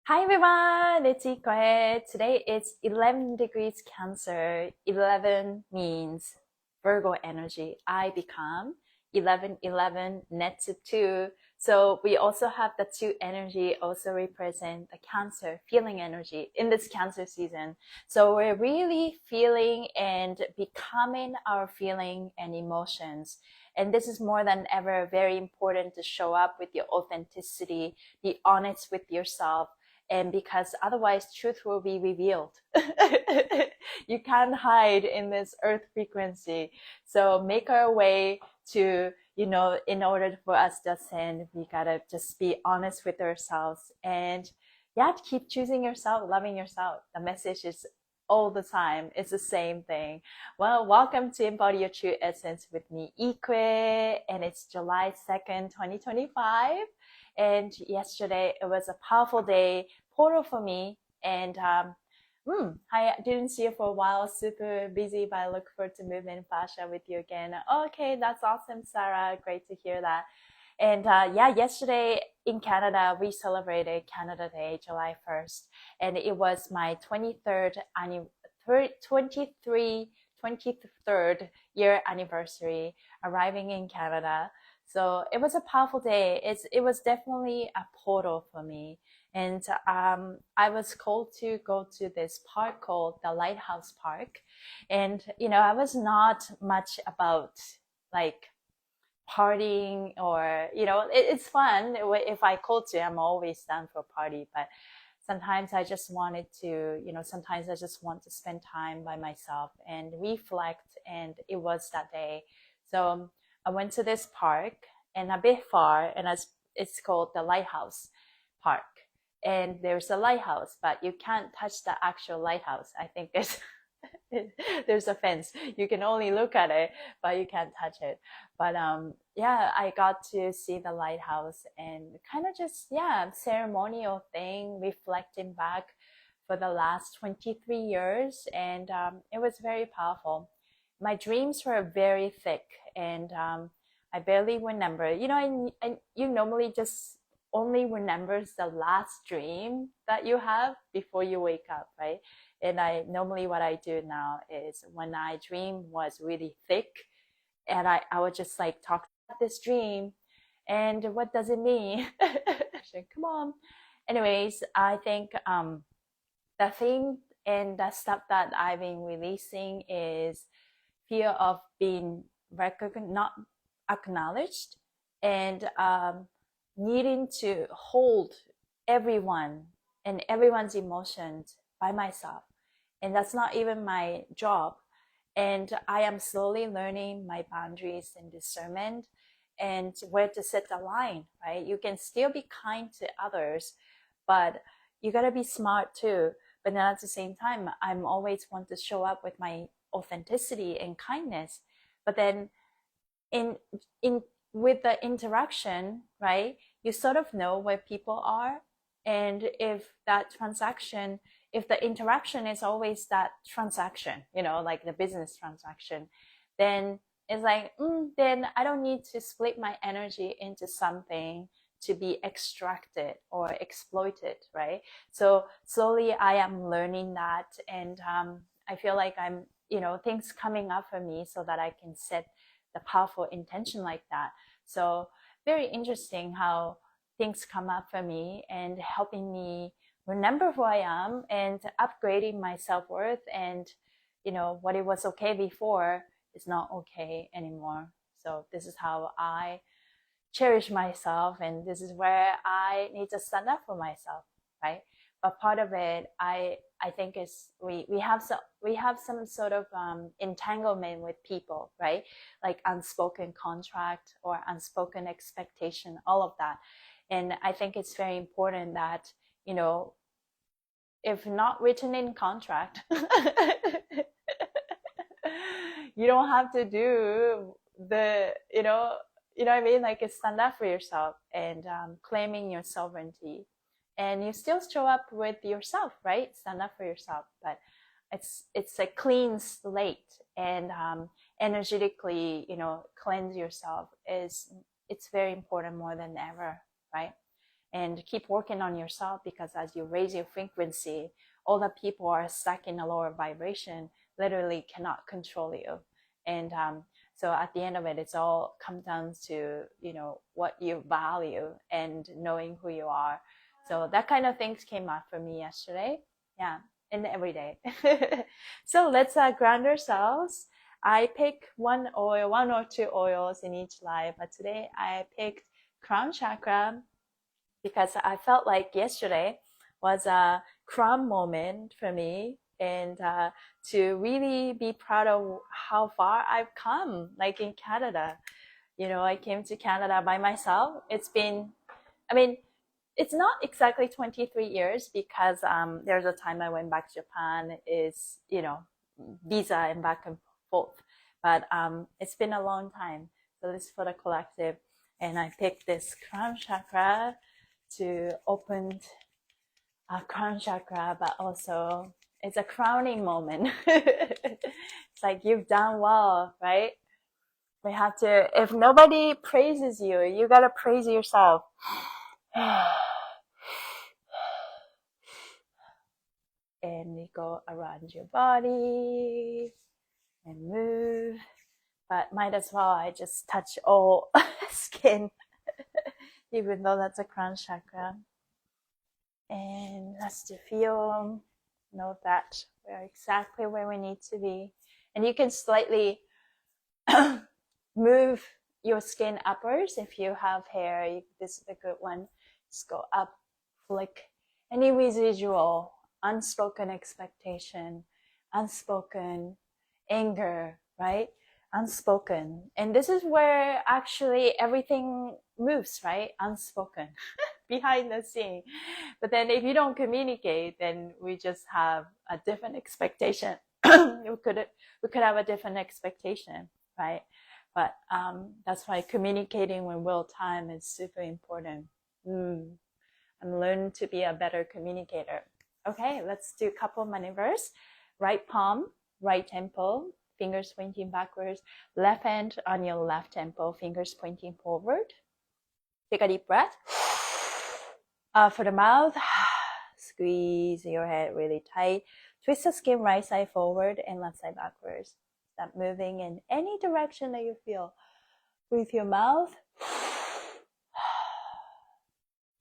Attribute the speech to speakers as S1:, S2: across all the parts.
S1: Hi everyone, it's Ikue. Today it's 11 degrees Cancer. 11 means Virgo energy. I become 11, 11, net to 2. So we also have the 2 energy also represent the Cancer feeling energy in this Cancer season. So we're really feeling and becoming our feeling and emotions. And this is more than ever very important to show up with your authenticity, be honest with yourself, and because otherwise truth will be revealed. You can't hide in this earth frequency, so make our way to, in order for us to ascend, we gotta just be honest with ourselves and yeah, keep choosing yourself, loving yourself. The message is all the time, it's the same thing. Well, welcome to Embody Your True Essence with me, Ikue, and it's July 2nd, 2025. And yesterday it was a powerful day, portal for me. And I didn't see you for a while, super busy, but I look forward to movement fascia with you again. Okay, that's awesome, Sarah. Great to hear that. And yeah, yesterday in Canada, we celebrated Canada Day, July 1st. And it was my 23rd year anniversary arriving in Canada. So it was a powerful day. It was definitely a portal for me. And I was called to go to this park called the Lighthouse Park. And, I was not much about like partying or, it's fun. If I called to, I'm always down for a party. But sometimes I just wanted to, sometimes I just want to spend time by myself and reflect. And it was that day. So I went to this park and a bit far, and it's called the Lighthouse Park. And there's a lighthouse, but you can't touch the actual lighthouse. I think there's a fence. You can only look at it, but you can't touch it. But yeah, I got to see the lighthouse and kind of just, yeah, ceremonial thing, reflecting back for the last 23 years. And it was very powerful. My dreams were very thick, and I barely remember. You normally just only remembers the last dream that you have before you wake up, right? And what I do now is when I dream was really thick, and I would just like talk about this dream and what does it mean? Come on. Anyways, I think the thing and the stuff that I've been releasing is fear of being not acknowledged, and needing to hold everyone and everyone's emotions by myself. And that's not even my job. And I am slowly learning my boundaries and discernment and where to set the line, right? You can still be kind to others, but you got to be smart too. But then at the same time, I'm always want to show up with my authenticity and kindness. But then in in with the interaction, right, you sort of know where people are. And if the interaction is always that transaction, like the business transaction, then it's like, then I don't need to split my energy into something to be extracted or exploited, right? So slowly I am learning that. And I feel like I'm, things coming up for me so that I can set the powerful intention like that. So very interesting how things come up for me and helping me remember who I am and upgrading my self-worth. And what it was okay before is not okay anymore. So this is how I cherish myself, and this is where I need to stand up for myself, right? But part of it, I think is we have some sort of entanglement with people, right? Like unspoken contract or unspoken expectation, all of that. And I think it's very important that, if not written in contract, you don't have to do the, what I mean? Like, stand up for yourself and claiming your sovereignty. And you still show up with yourself, right? Stand up for yourself. But it's a clean slate, and energetically, cleanse yourself it's very important more than ever, right? and keep working on yourself, because as you raise your frequency, all the people are stuck in a lower vibration literally cannot control you. And so at the end of it, it's all come down to, you know, what you value and knowing who you are. So that kind of things came up for me yesterday. Yeah, and every day. So let's ground ourselves. I pick one or two oils in each life, but today I picked crown chakra because I felt like yesterday was a crown moment for me, and to really be proud of how far I've come, like in Canada. You know, I came to Canada by myself. It's been, I mean, it's not exactly 23 years because there's a time I went back to Japan, is, you know, visa and back and forth. But it's been a long time. So this is for the collective. And I picked this crown chakra to open our crown chakra, but also it's a crowning moment. It's like you've done well, right? We have to, if nobody praises you, you gotta praise yourself. And you go around your body and move, but might as well I just touch all skin, even though that's a crown chakra. And let's to feel, know that we're exactly where we need to be. And you can slightly move your skin upwards. If you have hair, this is a good one. Just go up, flick any residual unspoken expectation, unspoken anger, right? Unspoken. And this is where actually everything moves, right? Unspoken. Behind the scene. But then if you don't communicate, then we just have a different expectation. we could have a different expectation, right? But that's why communicating in real time is super important. And learn to be a better communicator. Okay, let's do a couple maneuvers. Right palm, right temple, fingers pointing backwards. Left hand on your left temple, fingers pointing forward. Take a deep breath. For the mouth, squeeze your head really tight. Twist the skin right side forward and left side backwards. Stop moving in any direction that you feel. With your mouth.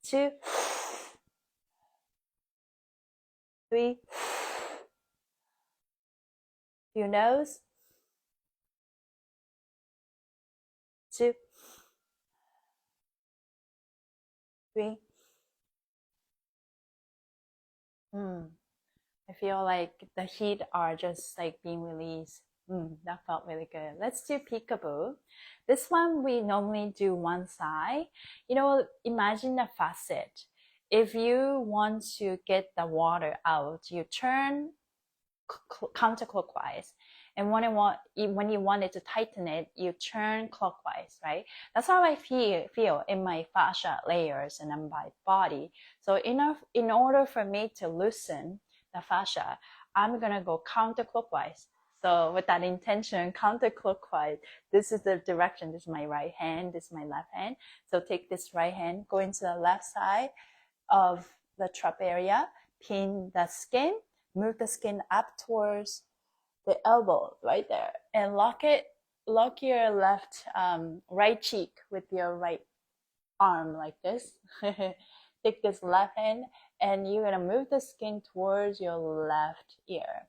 S1: 2, 3. Your nose. 2, 3. I feel like the heat are just like being released. That felt really good. Let's do peekaboo. This one we normally do one side. You know, imagine a faucet. If you want to get the water out, you turn counterclockwise. And when you wanted to tighten it, you turn clockwise, right? That's how I feel in my fascia layers and in my body. So in order for me to loosen the fascia, I'm gonna go counterclockwise. So with that intention, counterclockwise, this is the direction. This is my right hand, this is my left hand. So take this right hand, go into the left side of the trap area, pin the skin, move the skin up towards the elbow right there, and lock your left right cheek with your right arm like this. Take this left hand and you're gonna move the skin towards your left ear,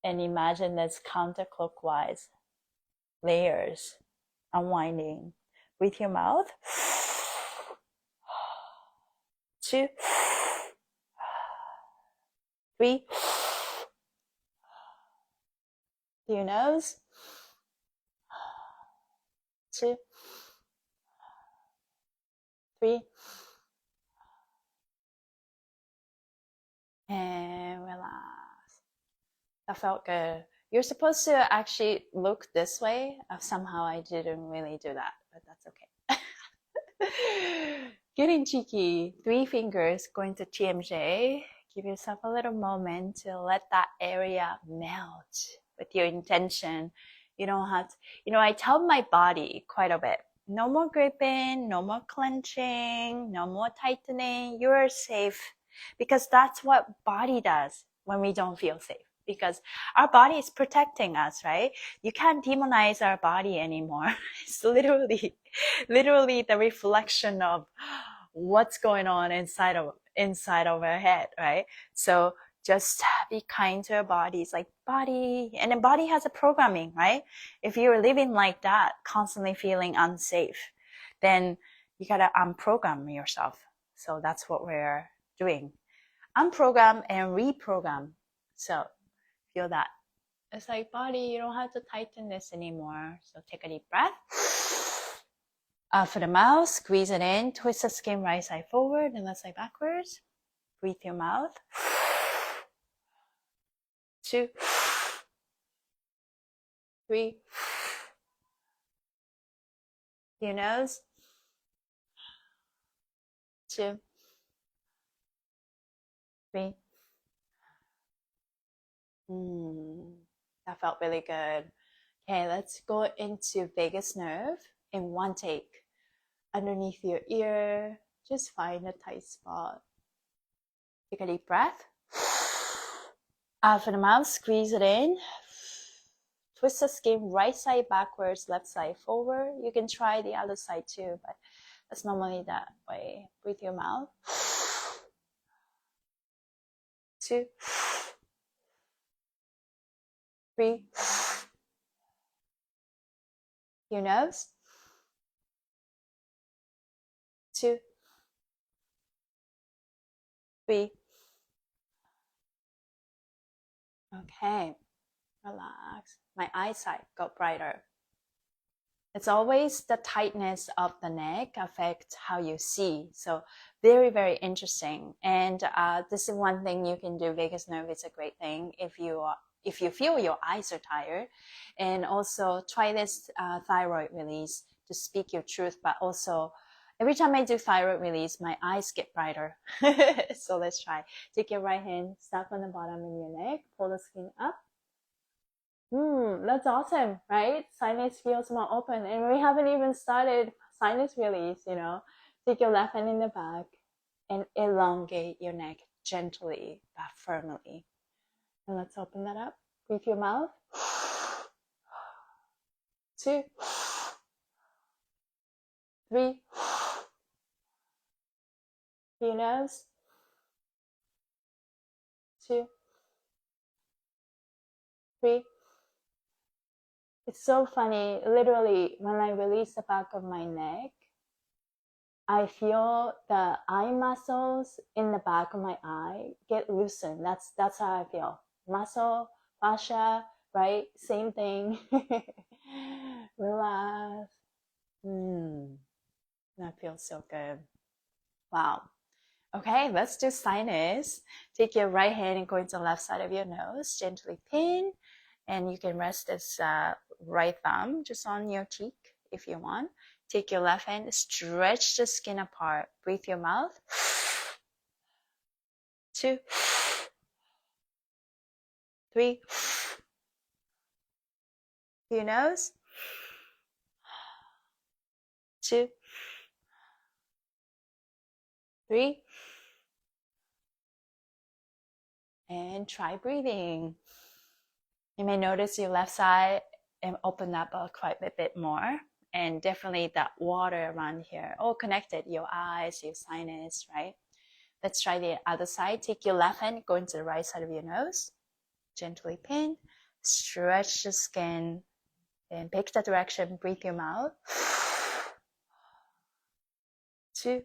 S1: and imagine this counterclockwise layers unwinding with your mouth. 2, 3. Through your nose. 2, 3. And relax. That felt good. You're supposed to actually look this way. Somehow I didn't really do that, but that's okay. Getting cheeky. 3 fingers going to TMJ. Give yourself a little moment to let that area melt with your intention. You don't have to, I tell my body quite a bit. No more gripping, no more clenching, no more tightening. You're safe, because that's what body does when we don't feel safe, because our body is protecting us, right? You can't demonize our body anymore. It's literally the reflection of what's going on inside of our head, right? So just be kind to our bodies, like body, and then body has a programming, right? If you're living like that, constantly feeling unsafe, then you gotta unprogram yourself. So that's what we're doing. Unprogram and reprogram. So feel that. It's like, body, you don't have to tighten this anymore. So take a deep breath. Out for the mouth, squeeze it in, twist the skin right side forward and left side backwards. Breathe your mouth. 2, 3. Your nose. 2, 3. That felt really good. Okay, let's go into vagus nerve in one take. Underneath your ear, just find a tight spot. Take a deep breath. Out for the mouth, squeeze it in. Twist the skin right side backwards, left side forward. You can try the other side too, but that's normally that way. Breathe your mouth. 2, 3. Your nose. 2, 3. Okay, relax. My eyesight got brighter. It's always the tightness of the neck affects how you see. So very, very interesting. And this is one thing you can do. Vagus nerve is a great thing if you feel your eyes are tired. And also try this thyroid release to speak your truth. But also, every time I do thyroid release, my eyes get brighter. So let's try. Take your right hand, step on the bottom of your neck, pull the skin up. That's awesome, right? Sinus feels more open, and we haven't even started sinus release, you know. Take your left hand in the back and elongate your neck gently but firmly. And let's open that up. Breathe your mouth. 2, 3. Your nose. 2, 3. It's so funny. Literally, when I release the back of my neck, I feel the eye muscles in the back of my eye get loosened. That's how I feel. Muscle, fascia, right? Same thing. Relax. That feels so good. Wow. Okay, let's do sinus. Take your right hand and go into the left side of your nose. Gently pin. And you can rest this right thumb just on your cheek if you want. Take your left hand, stretch the skin apart. Breathe your mouth. 2, 3. Your nose. 2, 3. And try breathing. You may notice your left side and open up quite a bit more. And definitely that water around here, all connected, your eyes, your sinus, right? Let's try the other side. Take your left hand, go into the right side of your nose. Gently pin, stretch the skin, and pick the direction, breathe your mouth. 2,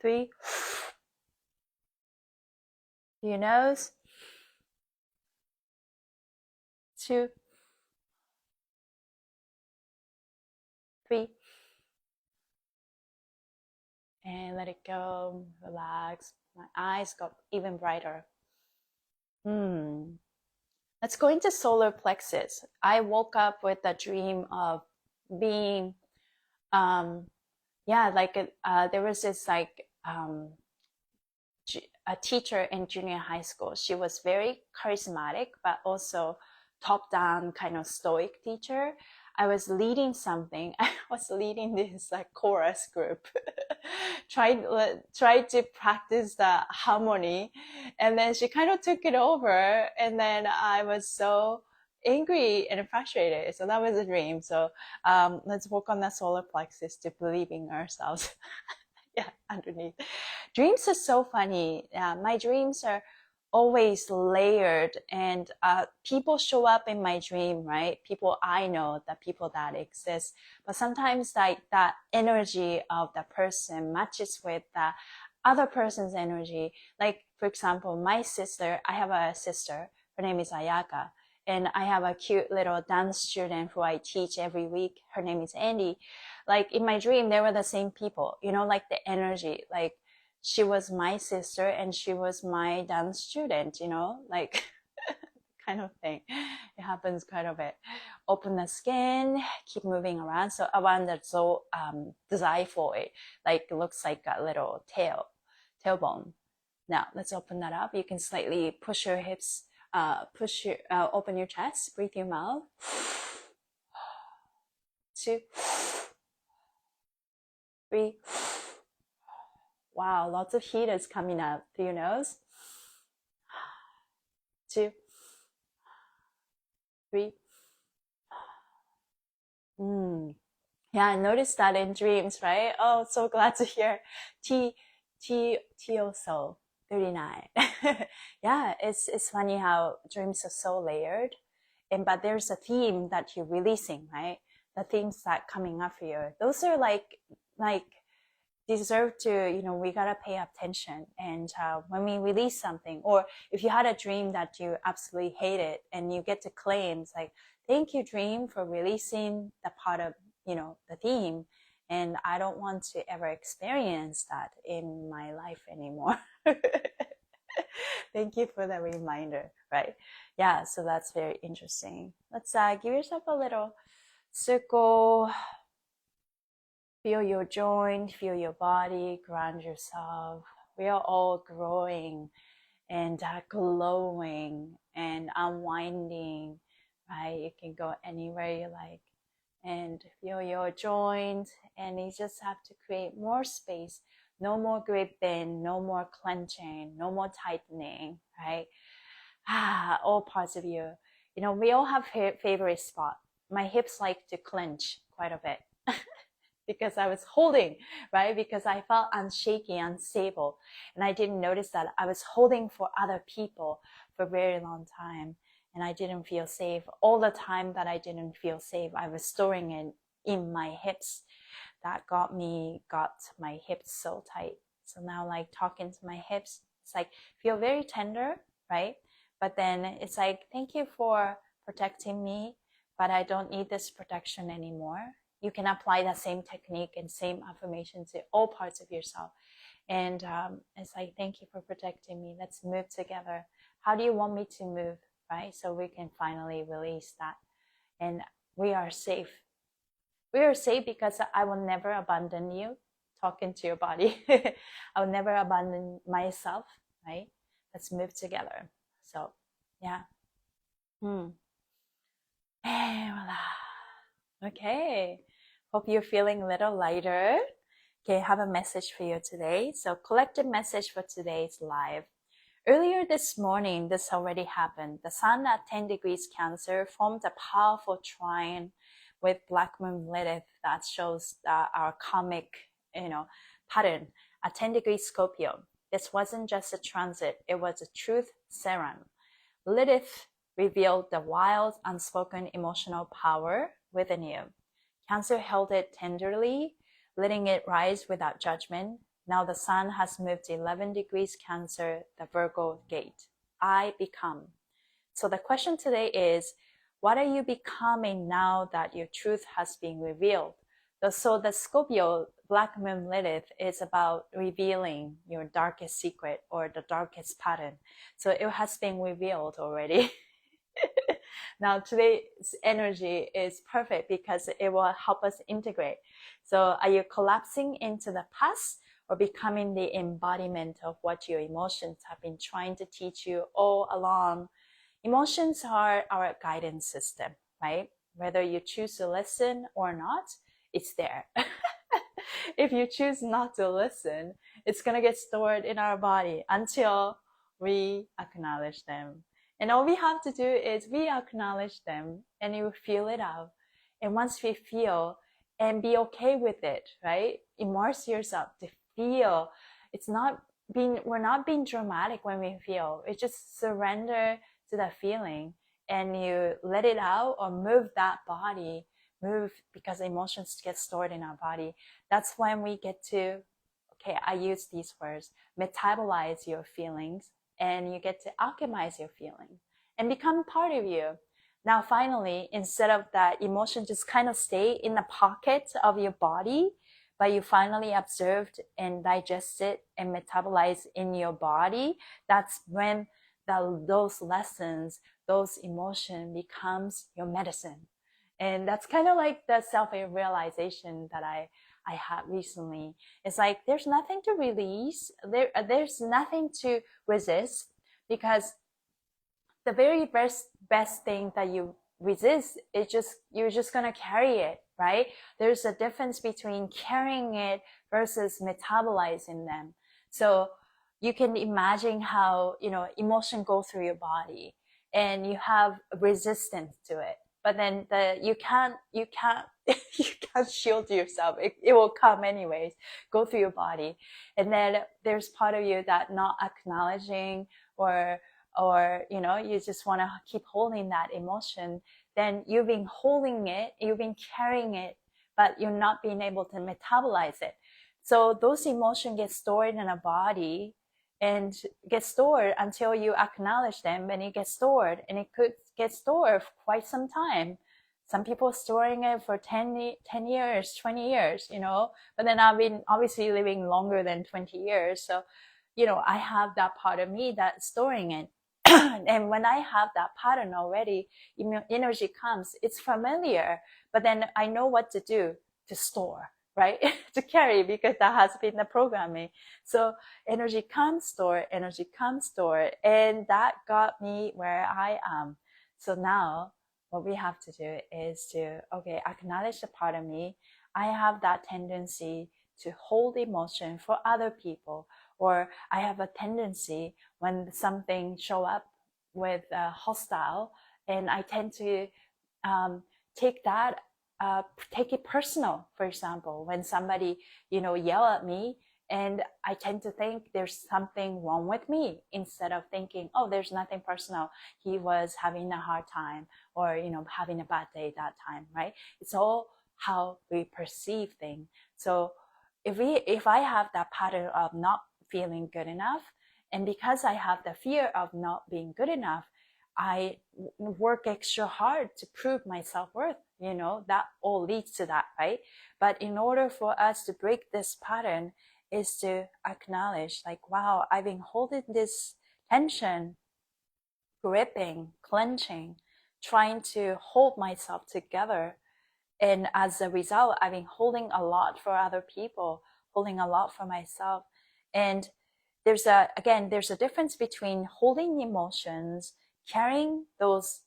S1: 3. Your nose. 2, 3. And let it go, relax. My eyes got even brighter. Let's go into solar plexus. I woke up with a dream of being, there was this a teacher in junior high school. She was very charismatic, but also top-down kind of stoic teacher. I was leading something. I was leading this like chorus group. tried to practice the harmony, and then she kind of took it over, and then I was so angry and frustrated. So that was a dream. So let's work on the solar plexus to believing ourselves. Yeah, underneath. Dreams are so funny. My dreams are always layered, and people show up in my dream, right? People I know, the people that exist, but sometimes like that energy of the person matches with the other person's energy. Like for example, my sister, I have a sister, her name is Ayaka, and I have a cute little dance student who I teach every week. Her name is Andy. Like in my dream, they were the same people, you know, like the energy, like she was my sister and she was my dance student, you know, like kind of thing. It happens quite a bit. Open the skin, keep moving around. So around the so xiphoid, like it looks like a little tailbone. Now let's open that up. You can slightly push your hips, open your chest, breathe your mouth. 2, 3. Wow, lots of heat is coming up through your nose. 2, 3. Yeah, I noticed that in dreams, right? Oh, so glad to hear. Also 39. Yeah, it's funny how dreams are so layered, but there's a theme that you're releasing, right? The themes that coming up for you. Those are like deserve to, you know, we gotta pay attention. And when we release something, or if you had a dream that you absolutely hated and you get to claim, it's like, thank you dream for releasing the part of, you know, the theme, and I don't want to ever experience that in my life anymore. Thank you for the reminder, right? Yeah, so that's very interesting. Let's give yourself a little circle. Feel your joint, feel your body, ground yourself. We are all growing and glowing and unwinding, right? You can go anywhere you like and feel your joint, and you just have to create more space. No more gripping, no more clenching, no more tightening, right? All parts of you. You know, we all have favorite spot. My hips like to clench quite a bit. Because I was holding, right? Because I felt unshaky, unstable. And I didn't notice that I was holding for other people for a very long time. And I didn't feel safe. All the time that I didn't feel safe, I was storing it in my hips. That got my hips so tight. So now like talking to my hips, it's like feel very tender, right? But then it's like, thank you for protecting me, but I don't need this protection anymore. You can apply that same technique and same affirmation to all parts of yourself. And it's like, thank you for protecting me. Let's move together. How do you want me to move, right? So we can finally release that. And we are safe. We are safe because I will never abandon you. Talking to your body. I will never abandon myself, right? Let's move together. So, yeah. And voila. Okay, hope you're feeling a little lighter. Okay, I have a message for you today. So collective message for today's live. Earlier this morning, this already happened. The sun at 10 degrees Cancer formed a powerful trine with Black Moon Lilith that shows our karmic, pattern at 10 degrees Scorpio. This wasn't just a transit, it was a truth serum. Lilith revealed the wild, unspoken emotional power within you. Cancer held it tenderly, letting it rise without judgment. Now the sun has moved 11 degrees Cancer, the Virgo gate. I become. So the question today is, what are you becoming now that your truth has been revealed? So the Scorpio Black Moon Lilith is about revealing your darkest secret or the darkest pattern. So it has been revealed already. Now today's energy is perfect because it will help us integrate. So are you collapsing into the past or becoming the embodiment of what your emotions have been trying to teach you all along? Emotions are our guidance system, right? Whether you choose to listen or not, it's there. If you choose not to listen, it's going to get stored in our body until we acknowledge them. And all we have to do is we acknowledge them and you feel it out. And once we feel and be okay with it, right? Immerse yourself to feel. It's not being, we're not being dramatic when we feel. It's just surrender to that feeling and you let it out or move that body, move, because emotions get stored in our body. That's when we get to, okay, I use these words, metabolize your feelings, and you get to alchemize your feelings and become part of you. Now, finally, instead of that emotion just kind of stay in the pocket of your body, but you finally observed and digest it and metabolize in your body, that's when those lessons, those emotion becomes your medicine. And that's kind of like the self-realization that I had recently. It's like there's nothing to release, there's nothing to resist, because the very best thing that you resist is just, you're just gonna carry it, right? There's a difference between carrying it versus metabolizing them. So you can imagine how, you know, emotion go through your body and you have resistance to it, but then you can't you can't shield yourself. It will come anyways, go through your body. And then there's part of you that not acknowledging, or you know, you just want to keep holding that emotion. Then you've been holding it, you've been carrying it, but you're not being able to metabolize it. So those emotions get stored in a body and get stored until you acknowledge them, and it gets stored, and it could get stored for quite some time. Some people are storing it for 10 years, 20 years, you know, but then I've been obviously living longer than 20 years. So, you know, I have that part of me that's storing it. And when I have that pattern already, energy comes, it's familiar, but then I know what to do to store, right? To carry, because that has been the programming. So energy comes, store, energy comes, store. And that got me where I am. So now what we have to do is to, okay, acknowledge the part of me. I have that tendency to hold emotion for other people, or I have a tendency when something show up with hostile, and I tend to take it personal. For example, when somebody, you know, yell at me, and I tend to think there's something wrong with me, instead of thinking, oh, there's nothing personal, he was having a hard time, or, you know, having a bad day that time, right? It's all how we perceive things. So if I have that pattern of not feeling good enough, and because I have the fear of not being good enough, I work extra hard to prove my self-worth. You know, that all leads to that, right? But in order for us to break this pattern is to acknowledge, like, wow, I've been holding this tension, gripping, clenching, trying to hold myself together. And as a result, I've been holding a lot for other people, holding a lot for myself. And there's a difference between holding emotions, carrying those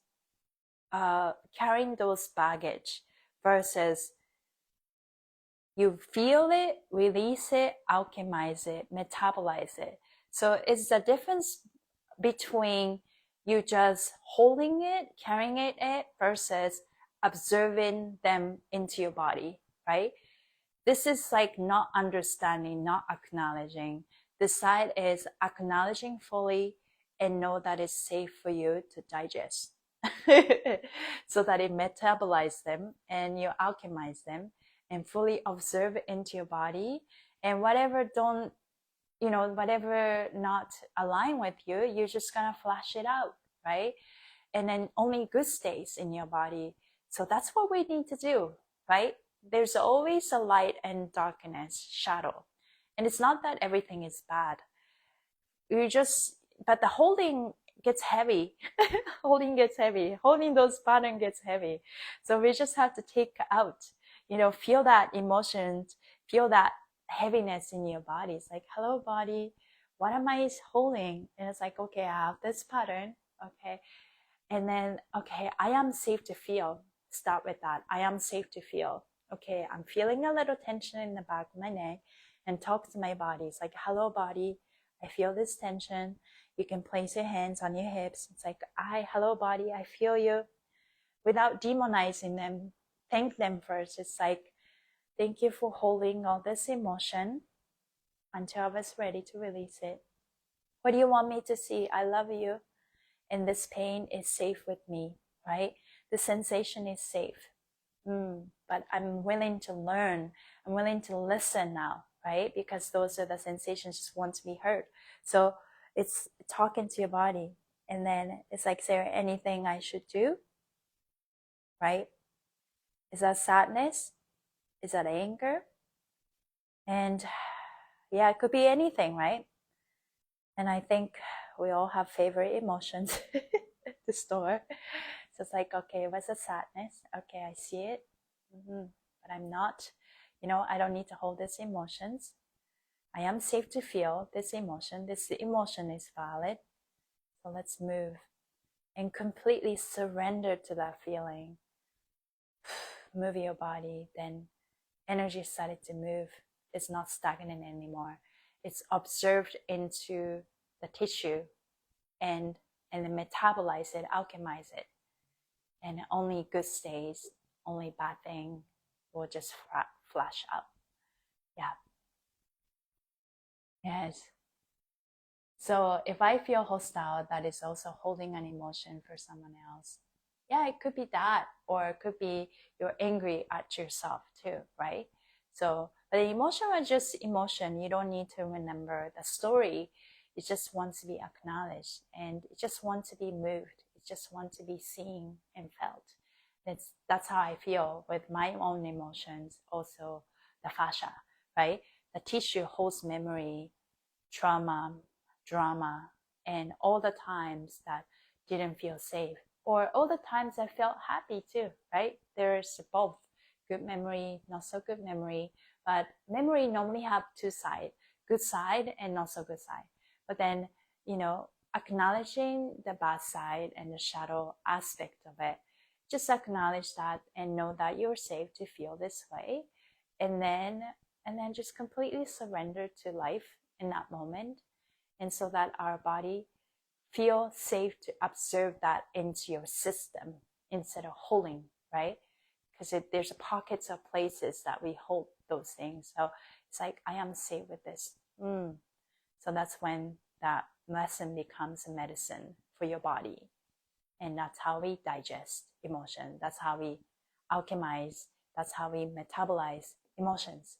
S1: baggage, versus you feel it, release it, alchemize it, metabolize it. So it's the difference between you just holding it, carrying it versus observing them into your body, right? This is like not understanding, not acknowledging. The side is acknowledging fully and know that it's safe for you to digest. So that it metabolize them and you alchemize them and fully observe it into your body. And whatever whatever not align with you, you're just gonna flash it out, right? And then only good stays in your body. So that's what we need to do, right? There's always a light and darkness, shadow. And it's not that everything is bad. But the holding gets heavy. Holding gets heavy. Holding those patterns gets heavy. So we just have to take out, feel that emotions, feel that heaviness in your body. It's like, hello body, what am I holding? And it's like, okay, I have this pattern. Okay. And then, okay, I am safe to feel. Start with that. I am safe to feel. Okay, I'm feeling a little tension in the back of my neck, and talk to my body. It's like, hello body, I feel this tension. You can place your hands on your hips. It's like, hello body, I feel you. Without demonizing them, thank them first. It's like, thank you for holding all this emotion until I was ready to release it. What do you want me to see? I love you. And this pain is safe with me, right? The sensation is safe. But I'm willing to learn. I'm willing to listen now, right? Because those are the sensations just want to be heard. So it's talking to your body. And then it's like, is there anything I should do? Right? Is that sadness? Is that anger? And yeah, it could be anything, right? And I think we all have favorite emotions to store. So it's like, okay, what's the sadness? Okay, I see it. But I'm not, I don't need to hold these emotions. I am safe to feel this emotion. This emotion is valid. So let's move and completely surrender to that feeling. Move your body, then energy started to move. It's not stagnant anymore. It's absorbed into the tissue and then metabolize it, alchemize it. And only good stays, only bad thing will just flash up. Yeah. Yes. So if I feel hostile, that is also holding an emotion for someone else. Yeah, it could be that, or it could be you're angry at yourself too, right? So, but the emotion was just emotion. You don't need to remember the story. It just wants to be acknowledged, and it just wants to be moved. It just wants to be seen and felt. That's how I feel with my own emotions. Also, the fascia, right? The tissue holds memory, trauma, drama, and all the times that didn't feel safe, or all the times I felt happy too, right? There's both good memory, not so good memory, but memory normally have two sides, good side and not so good side. But then, acknowledging the bad side and the shadow aspect of it, just acknowledge that and know that you're safe to feel this way. And then just completely surrender to life in that moment, and so that our body feel safe to observe that into your system instead of holding, right? Because there's pockets of places that we hold those things. So it's like, I am safe with this. So that's when that lesson becomes a medicine for your body. And that's how we digest emotion. That's how we alchemize. That's how we metabolize emotions.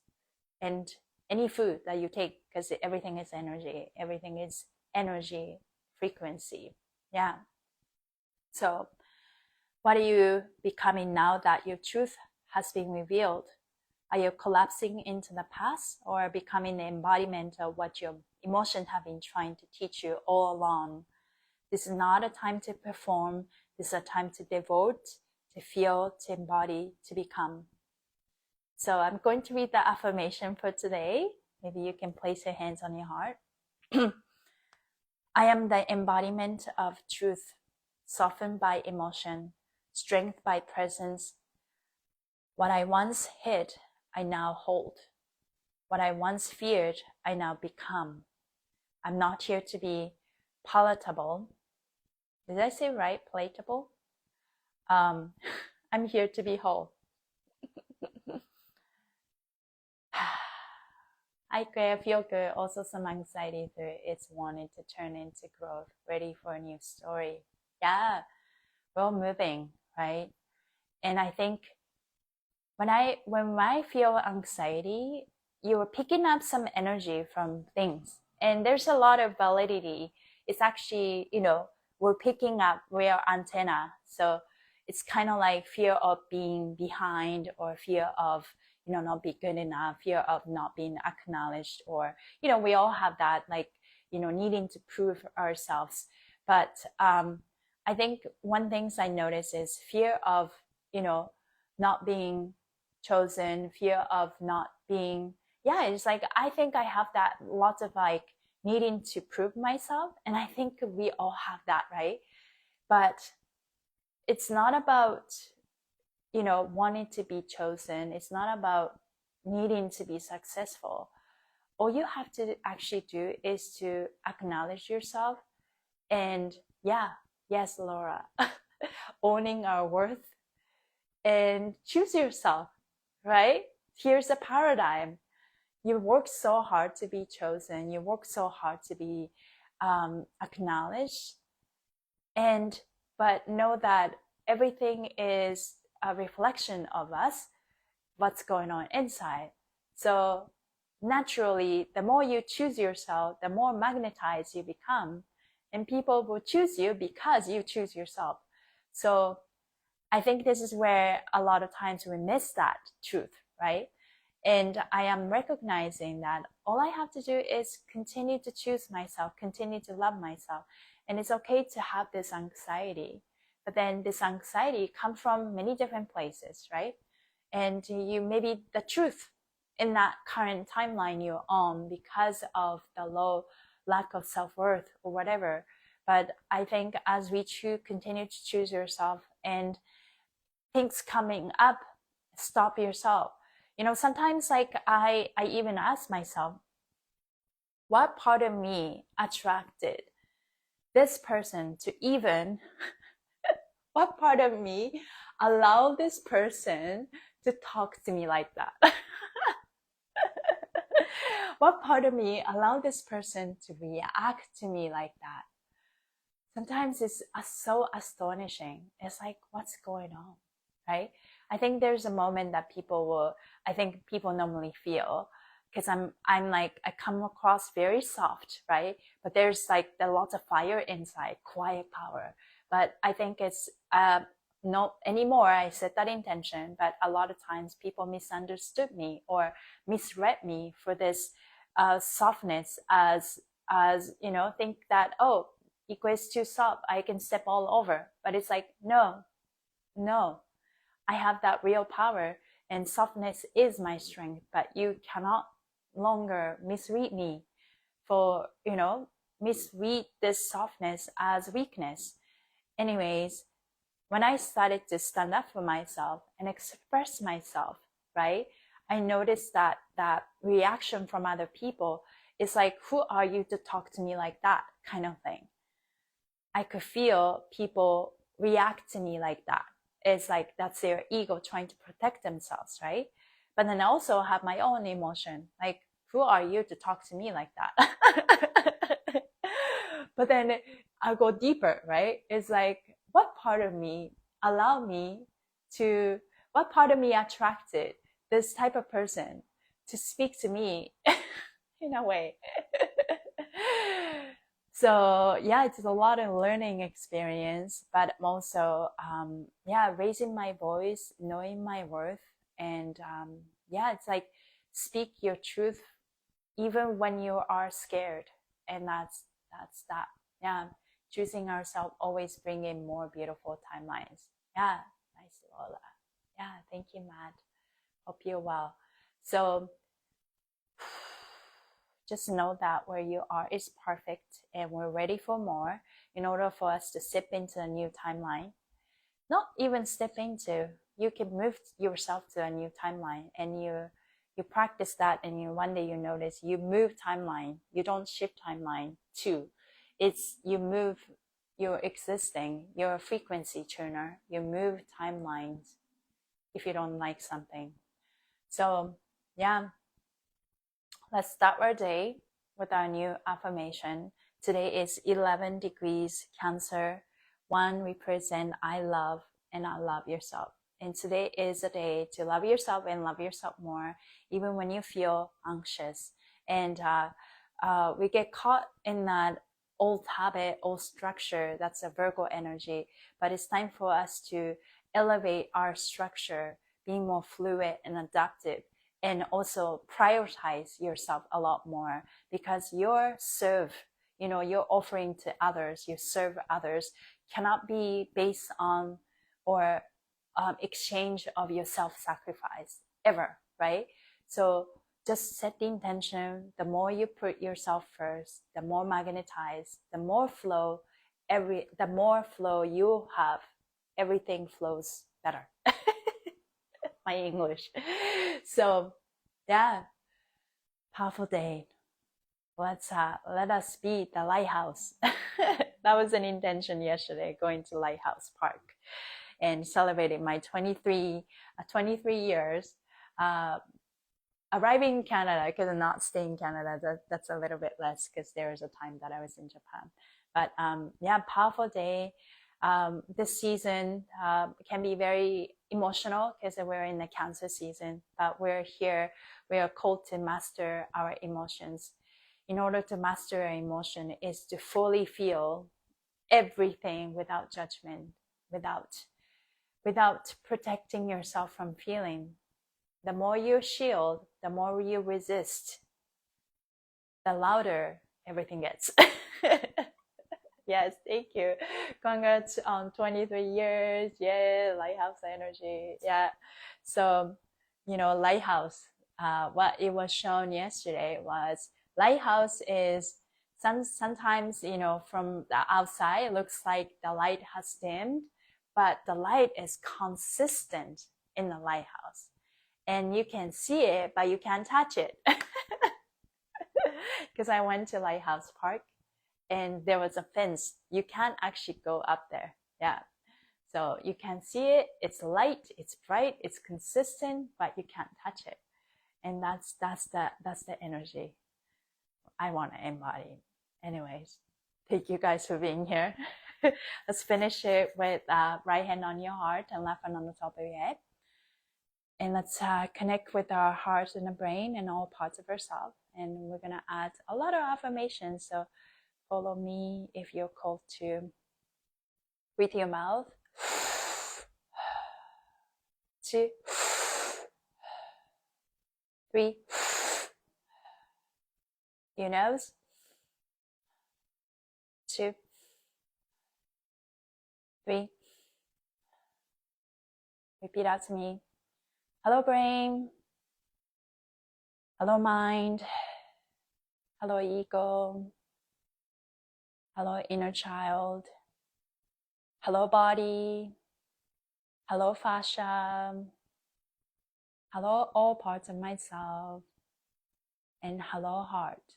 S1: And any food that you take, because everything is energy frequency. Yeah. So what are you becoming now that your truth has been revealed? Are you collapsing into the past, or becoming the embodiment of what your emotions have been trying to teach you all along? This is not a time to perform. This is a time to devote, to feel, to embody, to become. So I'm going to read the affirmation for today. Maybe you can place your hands on your heart. I am the embodiment of truth, softened by emotion, strength by presence. What I once hid, I now hold. What I once feared, I now become. I'm not here to be palatable. Did I say right? Palatable? I'm here to be whole. Ikue, I feel good. Also some anxiety through it's wanting to turn into growth, ready for a new story. Yeah, we're all moving, right? And I think when I feel anxiety, you're picking up some energy from things. And there's a lot of validity. It's actually, we're picking up real antenna. So it's kind of like fear of being behind, or fear of, not be good enough, fear of not being acknowledged, or, we all have that, like, needing to prove ourselves. But I think one thing I notice is fear of, not being chosen, fear of not being, it's like, I think I have that lots of like needing to prove myself. And I think we all have that, right? But it's not about, you know, wanting to be chosen. It's not about needing to be successful. All you have to actually do is to acknowledge yourself and, yeah, yes, Laura, owning our worth and choose yourself, right? Here's a paradigm. You work so hard to be chosen. You work so hard to be acknowledged. But know that everything is a reflection of us, what's going on inside. So naturally, the more you choose yourself, the more magnetized you become. And people will choose you because you choose yourself. So I think this is where a lot of times we miss that truth, right? And I am recognizing that all I have to do is continue to choose myself, continue to love myself. And it's okay to have this anxiety. But then this anxiety comes from many different places, right? And you maybe the truth in that current timeline you're on because of the low lack of self-worth or whatever. But I think as we continue to choose yourself and things coming up, stop yourself. You know, sometimes like I even ask myself, what part of me attracted this person to even, what part of me allow this person to talk to me like that? What part of me allow this person to react to me like that? Sometimes it's so astonishing. It's like, what's going on, right? I think there's a moment that I think people normally feel, because I'm like, I come across very soft, right? But there's like a lot of fire inside, quiet power. But I think it's not anymore. I set that intention, but a lot of times people misunderstood me or misread me for this softness as you know, think that, oh, Ikue is too soft, I can step all over. But it's like, no, I have that real power, and softness is my strength. But you cannot longer misread me for, you know, misread this softness as weakness. Anyways, when I started to stand up for myself and express myself, right, I noticed that that reaction from other people is like, who are you to talk to me like that, kind of thing. I could feel people react to me like that. It's like that's their ego trying to protect themselves, right? But then I also have my own emotion, like, who are you to talk to me like that? But then I'll go deeper, right? It's like, what part of me what part of me attracted this type of person to speak to me in a way? So yeah, it's a lot of learning experience, but also raising my voice, knowing my worth, and it's like, speak your truth even when you are scared. And that's that. Yeah, choosing ourselves always bring in more beautiful timelines. Yeah, nice, Lola. Yeah, thank you, Matt. Hope you're well. So just know that where you are is perfect, and we're ready for more. In order for us to step into a new timeline, not even step into, you can move yourself to a new timeline, and you practice that, and one day you notice you move timeline. You don't shift timeline too. It's you move your existing, you're a frequency tuner. You move timelines if you don't like something. So yeah, let's start our day with our new affirmation. Today is 11 degrees Cancer. 1 represent I love, and I love yourself. And today is a day to love yourself and love yourself more, even when you feel anxious. And we get caught in that old habit, old structure. That's a Virgo energy. But it's time for us to elevate our structure, being more fluid and adaptive, and also prioritize yourself a lot more, because your your offering to others, you serve others, cannot be based on or exchange of your self-sacrifice ever, right? So just set the intention. The more you put yourself first, the more magnetized, the more flow you have everything flows better. My English. So yeah, powerful day. Let us be the lighthouse. That was an intention yesterday, going to Lighthouse Park and celebrating my 23 years arriving in Canada. I could not stay in Canada. That's a little bit less because there was a time that I was in Japan. But yeah, powerful day. This season can be very emotional because we're in the Cancer season, but we're here. We are called to master our emotions. In order to master our emotion is to fully feel everything without judgment, without protecting yourself from feeling. The more you shield, the more you resist, the louder everything gets. Yes, thank you. Congrats on 23 years. Yeah, lighthouse energy. Yeah. So, lighthouse, what it was shown yesterday was lighthouse is sometimes, from the outside, it looks like the light has dimmed, but the light is consistent in the lighthouse. And you can see it, but you can't touch it. Because I went to Lighthouse Park and there was a fence. You can't actually go up there. Yeah. So you can see it. It's light, it's bright, it's consistent, but you can't touch it. And that's the energy I want to embody. Anyways, thank you guys for being here. Let's finish it with right hand on your heart and left hand on the top of your head. And let's connect with our heart and the brain and all parts of ourselves. And we're going to add a lot of affirmations. So follow me if you're called to breathe your mouth. 2, 3. Your nose. 2, 3. Repeat out to me. Hello, brain. Hello, mind. Hello, ego. Hello, inner child. Hello, body. Hello, fascia. Hello, all parts of myself. And hello, heart.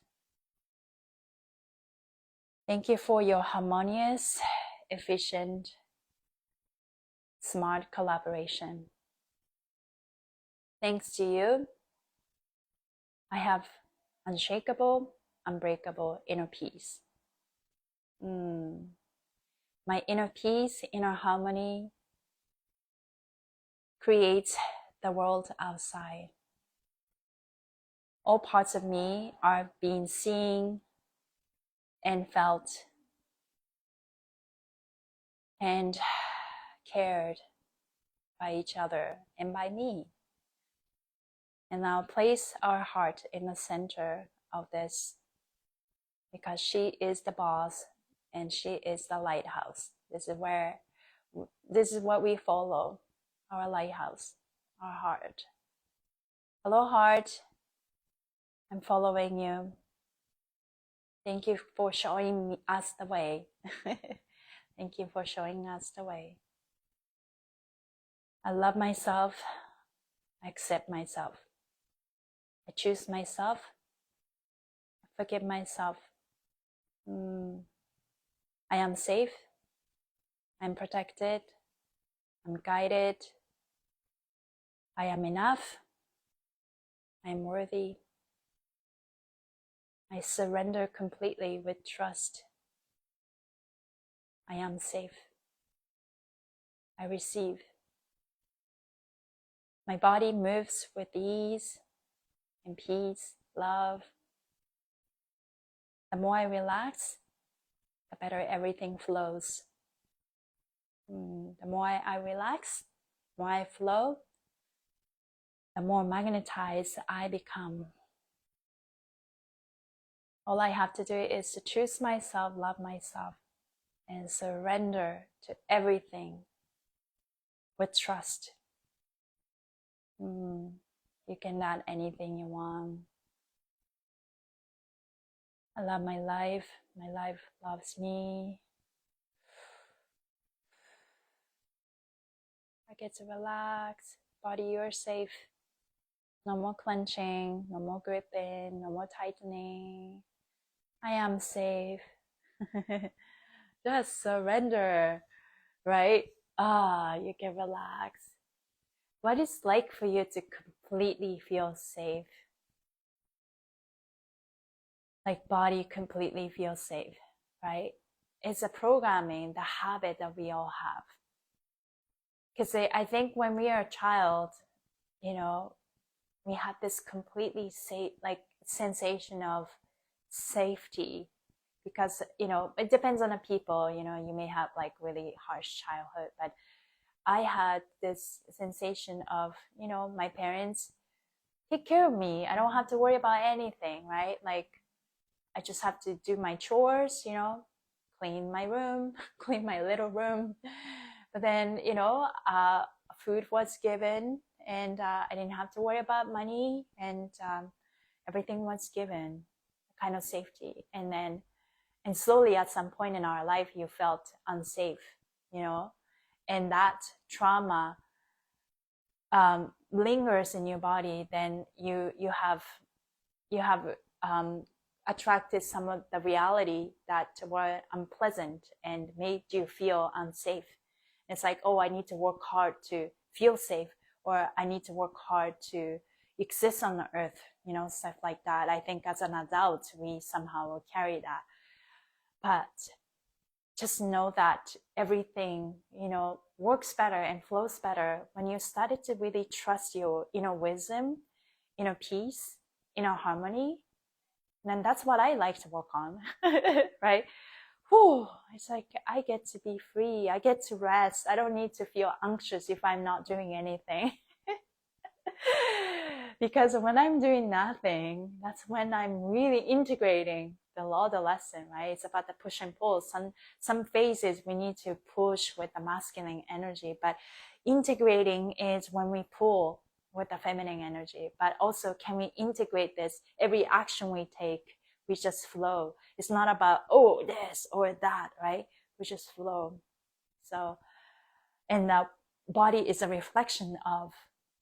S1: Thank you for your harmonious, efficient, smart collaboration. Thanks to you, I have unshakable, unbreakable inner peace. My inner peace, inner harmony creates the world outside. All parts of me are being seen and felt and cared by each other and by me. And now place our heart in the center of this, because she is the boss and she is the lighthouse. This is what we follow, our lighthouse, our heart. Hello, heart. I'm following you. Thank you for showing us the way. Thank you for showing us the way. I love myself. I accept myself. I choose myself. I forgive myself. I am safe. I'm protected. I'm guided. I am enough. I'm worthy. I surrender completely with trust. I am safe. I receive. My body moves with ease and peace, love. The more I relax, the better everything flows. The more I relax, the more I flow, the more magnetized I become. All I have to do is to choose myself, love myself, and surrender to everything with trust. You can add anything you want. I love my life. My life loves me. get to relax. Body, you're safe. No more clenching, no more gripping, no more tightening. I am safe. Just surrender, right? You can relax. What is it like for you to completely feel safe? Like body completely feels safe, right? It's a programming, the habit that we all have. Because I think when we are a child, you know, we have this completely safe, like sensation of safety. Because, you know, it depends on the people, you know, you may have like really harsh childhood, but I had this sensation of, you know, my parents take care of me. I don't have to worry about anything, right? Like, I just have to do my chores, you know, clean my room, clean my little room. But then, you know, food was given, and I didn't have to worry about money, and everything was given, kind of safety. And slowly at some point in our life, you felt unsafe, you know, and that trauma lingers in your body. Then you have attracted some of the reality that were unpleasant and made you feel unsafe. It's like, oh, I need to work hard to feel safe, or I need to work hard to exist on the earth, you know, stuff like that. I think as an adult, we somehow will carry that. But just know that everything, you know, works better and flows better when you started to really trust your inner wisdom, inner peace, inner harmony. And then that's what I like to work on, right? Whew, it's like I get to be free. I get to rest. I don't need to feel anxious if I'm not doing anything. Because when I'm doing nothing, that's when I'm really integrating the law, the lesson, right? It's about the push and pull. Some phases we need to push with the masculine energy, but integrating is when we pull with the feminine energy. But also, can we integrate this? Every action we take, we just flow. It's not about, oh, this or that, right? We just flow. So, and the body is a reflection of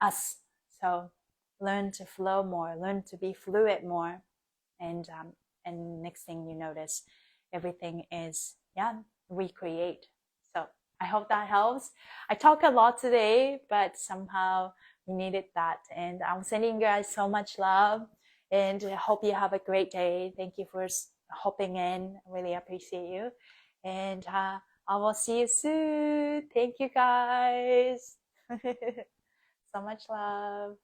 S1: us. So learn to flow more, learn to be fluid more. And next thing you notice, everything is, recreate. So I hope that helps. I talk a lot today, but somehow we needed that. And I'm sending you guys so much love, and I hope you have a great day. Thank you for hopping in. I really appreciate you. And I will see you soon. Thank you guys. So much love.